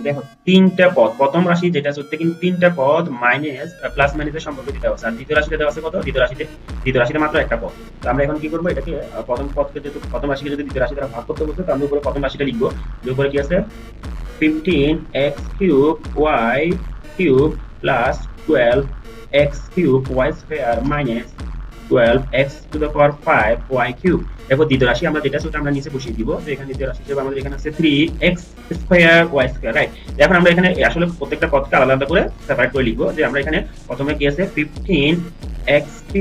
দেখো তিনটা পদ, প্রথম রাশি যেটা সত্যি কিন্তু তিনটা পদ মাইনাস প্লাস মাইনাসের সম্পর্ক দিতে হবে। আর দ্বিতীয় রাশিতে দেওয়া আছে কত, দ্বিতীয় রাশিতে মাত্র একটা পদ। তো আমরা এখন কি করবো, এটাকে প্রথম পদকে যেহেতু প্রথম রাশিকে যদি দ্বিতীয় রাশি দ্বারা ভাগ করতে বলছে, তো আমরা উপরে প্রথম রাশিটা লিখবো। যে উপরে কি আছে, 15x³ y³ plus 12x³ y² minus 12x⁵ y³। দেখো দ্বিতীয় রাশি আমরা যেটা সেটা আমরা নিচে বসিয়ে দিব, যে এখানে দ্বিতীয় রাশি হিসেবে আমাদের এখানে আছে 3x² y², রাইট। এখন আমরা এখানে আসলে প্রত্যেকটা পদকে আলাদা আলাদা করে সেপারেট করে লিখবো। যে আমরা এখানে প্রথমে কি আছে 15x³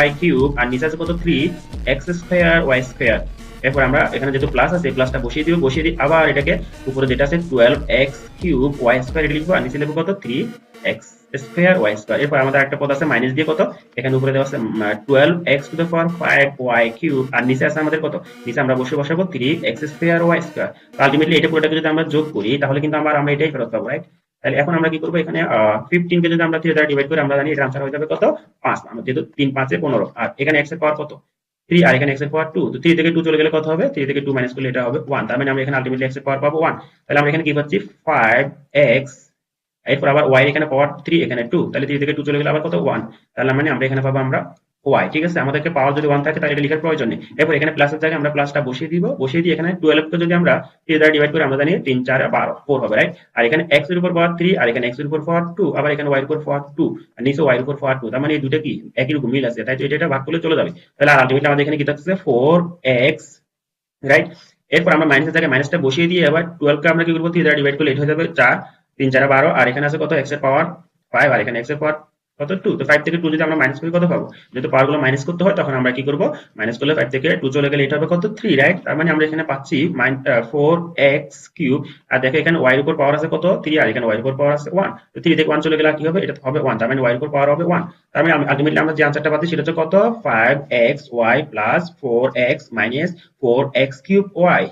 y³ আর নিচে আছে কত 3x² y²। এরপর আমরা এখানে যেহেতু প্লাস আছে প্লাসটা বসিয়ে দিব, বসিয়ে দিই আবার এটাকে উপরে যেটা আছে 12x³ y² এটা লিখবো, আর নিচে লিখবো কত 3x² y²। এরপর আমাদের একটা পদ আছে মাইনাস দিয়ে কত, এখানে উপরে দেওয়া আছে 12x⁵ y³ আর নিচে আছে আমাদের কত, নিচে আমরা বসাবো 3x² y²। তো আলটিমেটলি এটা পুরোটাকে যদি আমরা যোগ করি তাহলে কিন্তু আমরা এটাই ফেরত পাবো, রাইট। তাহলে এখন আমরা কি করবো, এখানে 15 কে যদি আমরা 3 দ্বারা ডিভাইড করি আমরা জানি এর আনসার হয়ে যাবে কত 5। আমরা যেহেতু 3 5 এ 15, আর এখানে x এর পাওয়ার কত 3, আর এখানে x এর পাওয়ার 2। তো 3 থেকে 2 চলে গেলে কত হবে, 3 থেকে 2 মাইনাস করলে এটা হবে 1। তার মানে আমরা এখানে আলটিমেটলি x এর পাওয়ার পাবো 1। তাহলে আমরা এখানে কি পাচ্ছি 5x, এরপর আবার y এখানে পাওয়ার 3 এখানে 2, তাহলে 3 থেকে 2 চলে গেলে আবার কত 1। তাহলে মানে আমরা এখানে পাবো আমরা y, ঠিক আছে। আমাদেরকে পাওয়ার যদি 1 থাকে তাহলে এটা লেখার প্রয়োজন নেই। এরপর এখানে প্লাসের জায়গায় আমরা প্লাসটা বসিয়ে দিব, বসিয়ে দিয়ে এখানে 12 কে যদি আমরা 3 দ্বারা ডিভাইড করি আমরা জানি 3 4 12 4 হবে, রাইট। আর এখানে x এর উপর পাওয়ার 3, আর এখানে x এর উপর পাওয়ার 2, আবার এখানে y এর উপর পাওয়ার 2, আর নিচে y এর উপর পাওয়ার 2। তার মানে এই দুটো কি একই রকম মিল আছে, তাই তো এটা ভাগ করলে চলে যাবে। তাহলে আলটিমেটলি আমাদের এখানে কি থাকছে 4x, রাইট। এরপর আমরা মাইনাসের জায়গায় মাইনাসটা বসিয়ে দিয়ে আবার 12 কে আমরা কি করবো 3 দ্বারা ডিভাইড করলে এটা হয়ে যাবে 4, 3 4 12, আর এখানে আছে কত x এর পাওয়ার 5, আর এখানে x এর পাওয়ার কত 2। তো 5 থেকে 2 যদি আমরা মাইনাস করি কত পাবো, যেহেতু পাওয়ার গুলো মাইনাস করতে হয় তখন আমরা কি করব, মাইনাস করলে 5 থেকে 2 চলে গেলে এটা হবে কত 3, রাইট। তার মানে আমরা এখানে পাচ্ছি 4x³। আর দেখো এখানে y এর উপর পাওয়ার আছে কত 3, আর এখানে y এর উপর পাওয়ার আছে 1। তো 3 থেকে 1 চলে গেলে কি হবে, এটা হবে 1। তার মানে y এর উপর পাওয়ার হবে 1। তার মানে আলটিমেটলি আমরা যে আনসারটা পাচ্ছি সেটা হচ্ছে কত 5xy plus 4x minus 4x³ y।